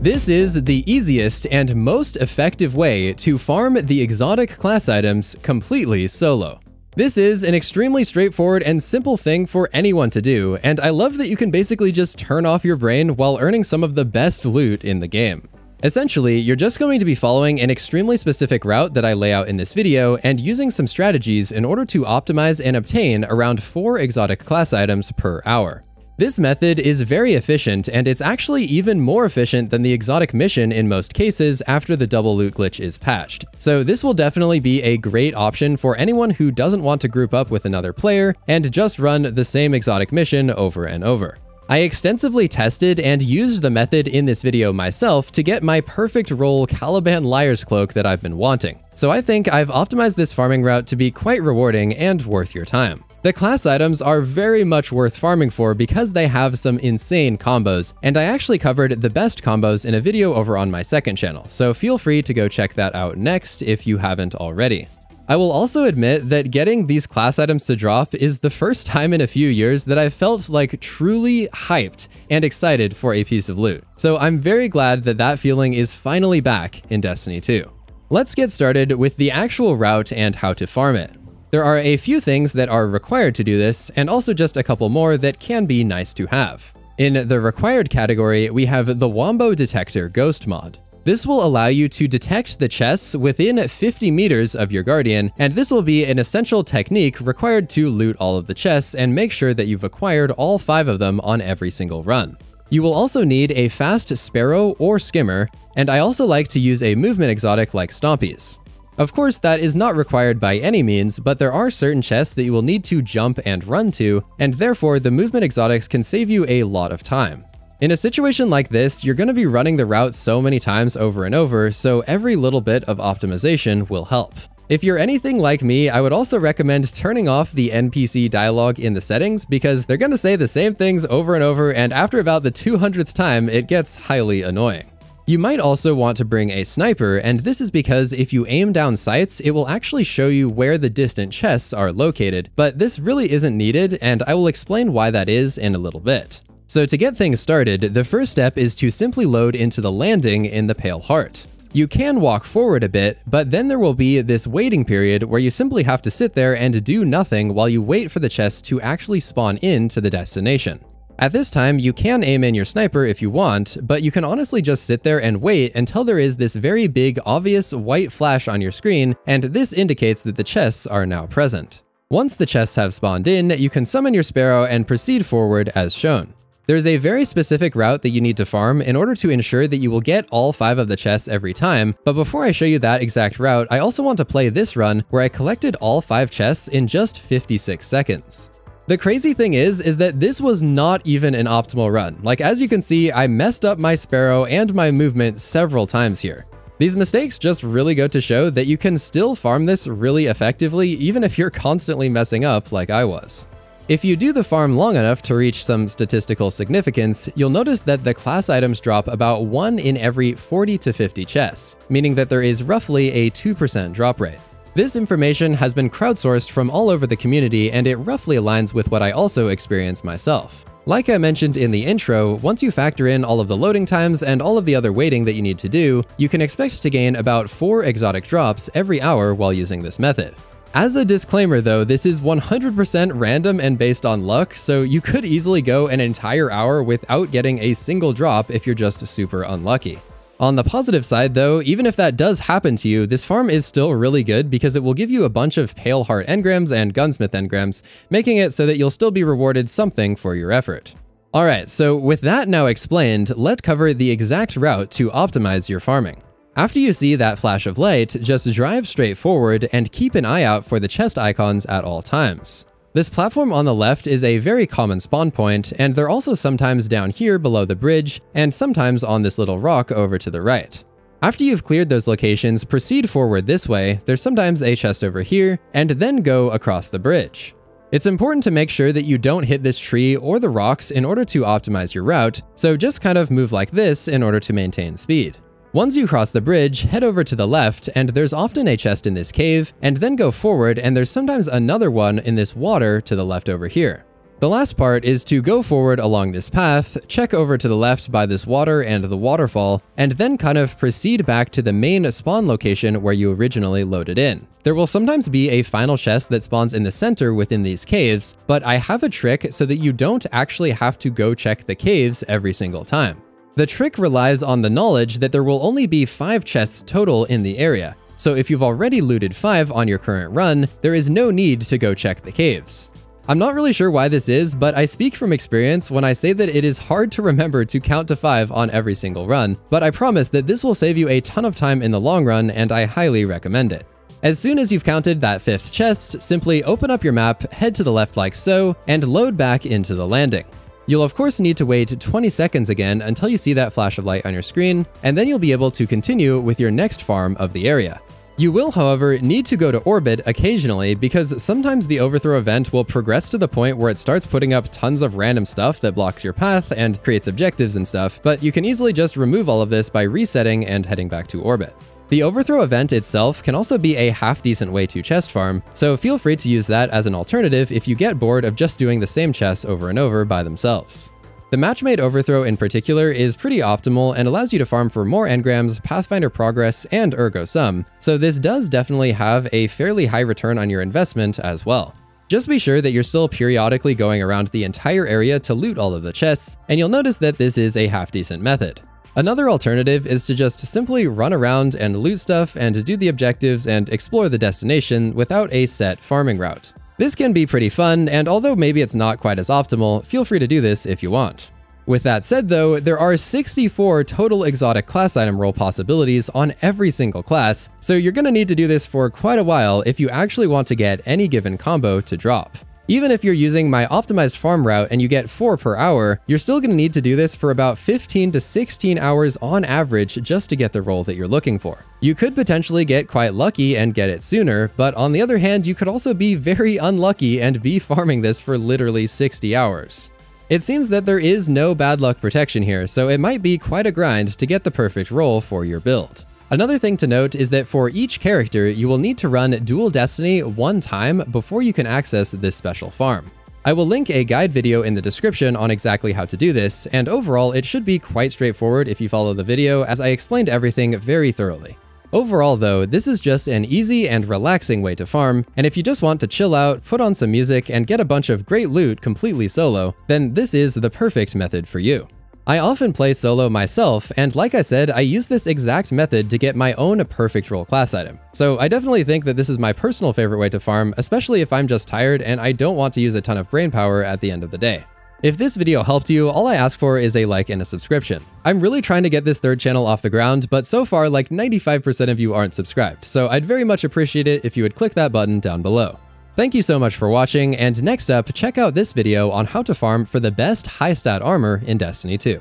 This is the easiest and most effective way to farm the exotic class items completely solo. This is an extremely straightforward and simple thing for anyone to do, and I love that you can basically just turn off your brain while earning some of the best loot in the game. Essentially, you're just going to be following an extremely specific route that I lay out in this video and using some strategies in order to optimize and obtain around 4 exotic class items per hour. This method is very efficient, and it's actually even more efficient than the exotic mission in most cases after the double loot glitch is patched. So this will definitely be a great option for anyone who doesn't want to group up with another player and just run the same exotic mission over and over. I extensively tested and used the method in this video myself to get my perfect roll Caliban Liar's Cloak that I've been wanting. So I think I've optimized this farming route to be quite rewarding and worth your time. The class items are very much worth farming for because they have some insane combos, and I actually covered the best combos in a video over on my second channel, so feel free to go check that out next if you haven't already. I will also admit that getting these class items to drop is the first time in a few years that I felt like truly hyped and excited for a piece of loot. So I'm very glad that that feeling is finally back in Destiny 2. Let's get started with the actual route and how to farm it. There are a few things that are required to do this, and also just a couple more that can be nice to have. In the required category, we have the Wombo Detector Ghost mod. This will allow you to detect the chests within 50 meters of your Guardian, and this will be an essential technique required to loot all of the chests and make sure that you've acquired all 5 of them on every single run. You will also need a fast Sparrow or Skimmer, and I also like to use a movement exotic like Stompies. Of course, that is not required by any means, but there are certain chests that you will need to jump and run to, and therefore the movement exotics can save you a lot of time. In a situation like this, you're going to be running the route so many times over and over, so every little bit of optimization will help. If you're anything like me, I would also recommend turning off the NPC dialogue in the settings because they're going to say the same things over and over, and after about the 200th time, it gets highly annoying. You might also want to bring a sniper, and this is because if you aim down sights, it will actually show you where the distant chests are located, but this really isn't needed, and I will explain why that is in a little bit. So to get things started, the first step is to simply load into the landing in the Pale Heart. You can walk forward a bit, but then there will be this waiting period where you simply have to sit there and do nothing while you wait for the chests to actually spawn into the destination. At this time, you can aim in your sniper if you want, but you can honestly just sit there and wait until there is this very big, obvious white flash on your screen, and this indicates that the chests are now present. Once the chests have spawned in, you can summon your Sparrow and proceed forward as shown. There's a very specific route that you need to farm in order to ensure that you will get all 5 of the chests every time, but before I show you that exact route, I also want to play this run where I collected all 5 chests in just 56 seconds. The crazy thing is that this was not even an optimal run. Like, as you can see, I messed up my Sparrow and my movement several times here. These mistakes just really go to show that you can still farm this really effectively even if you're constantly messing up like I was. If you do the farm long enough to reach some statistical significance, you'll notice that the class items drop about 1 in every 40 to 50 chests, meaning that there is roughly a 2% drop rate. This information has been crowdsourced from all over the community, and it roughly aligns with what I also experienced myself. Like I mentioned in the intro, once you factor in all of the loading times and all of the other waiting that you need to do, you can expect to gain about 4 exotic drops every hour while using this method. As a disclaimer though, this is 100% random and based on luck, so you could easily go an entire hour without getting a single drop if you're just super unlucky. On the positive side though, even if that does happen to you, this farm is still really good because it will give you a bunch of Pale Heart engrams and Gunsmith engrams, making it so that you'll still be rewarded something for your effort. Alright, so with that now explained, let's cover the exact route to optimize your farming. After you see that flash of light, just drive straight forward and keep an eye out for the chest icons at all times. This platform on the left is a very common spawn point, and they're also sometimes down here below the bridge, and sometimes on this little rock over to the right. After you've cleared those locations, proceed forward this way, there's sometimes a chest over here, and then go across the bridge. It's important to make sure that you don't hit this tree or the rocks in order to optimize your route, so just kind of move like this in order to maintain speed. Once you cross the bridge, head over to the left, and there's often a chest in this cave, and then go forward, and there's sometimes another one in this water to the left over here. The last part is to go forward along this path, check over to the left by this water and the waterfall, and then kind of proceed back to the main spawn location where you originally loaded in. There will sometimes be a final chest that spawns in the center within these caves, but I have a trick so that you don't actually have to go check the caves every single time. The trick relies on the knowledge that there will only be 5 chests total in the area, so if you've already looted 5 on your current run, there is no need to go check the caves. I'm not really sure why this is, but I speak from experience when I say that it is hard to remember to count to 5 on every single run, but I promise that this will save you a ton of time in the long run, and I highly recommend it. As soon as you've counted that 5th chest, simply open up your map, head to the left like so, and load back into the landing. You'll of course need to wait 20 seconds again until you see that flash of light on your screen, and then you'll be able to continue with your next farm of the area. You will, however, need to go to orbit occasionally because sometimes the overthrow event will progress to the point where it starts putting up tons of random stuff that blocks your path and creates objectives and stuff, but you can easily just remove all of this by resetting and heading back to orbit. The overthrow event itself can also be a half-decent way to chest farm, so feel free to use that as an alternative if you get bored of just doing the same chests over and over by themselves. The match-made overthrow in particular is pretty optimal and allows you to farm for more engrams, Pathfinder progress, and ergo sum, so this does definitely have a fairly high return on your investment as well. Just be sure that you're still periodically going around the entire area to loot all of the chests, and you'll notice that this is a half-decent method. Another alternative is to just simply run around and loot stuff and do the objectives and explore the destination without a set farming route. This can be pretty fun, and although maybe it's not quite as optimal, feel free to do this if you want. With that said though, there are 64 total exotic class item roll possibilities on every single class, so you're gonna need to do this for quite a while if you actually want to get any given combo to drop. Even if you're using my optimized farm route and you get 4 per hour, you're still gonna need to do this for about 15 to 16 hours on average just to get the roll that you're looking for. You could potentially get quite lucky and get it sooner, but on the other hand, you could also be very unlucky and be farming this for literally 60 hours. It seems that there is no bad luck protection here, so it might be quite a grind to get the perfect roll for your build. Another thing to note is that for each character, you will need to run Dual Destiny 1 time before you can access this special farm. I will link a guide video in the description on exactly how to do this, and overall it should be quite straightforward if you follow the video as I explained everything very thoroughly. Overall though, this is just an easy and relaxing way to farm, and if you just want to chill out, put on some music, and get a bunch of great loot completely solo, then this is the perfect method for you. I often play solo myself, and like I said, I use this exact method to get my own perfect roll class item. So I definitely think that this is my personal favorite way to farm, especially if I'm just tired and I don't want to use a ton of brain power at the end of the day. If this video helped you, all I ask for is a like and a subscription. I'm really trying to get this third channel off the ground, but so far like 95% of you aren't subscribed, so I'd very much appreciate it if you would click that button down below. Thank you so much for watching, and next up, check out this video on how to farm for the best high stat armor in Destiny 2.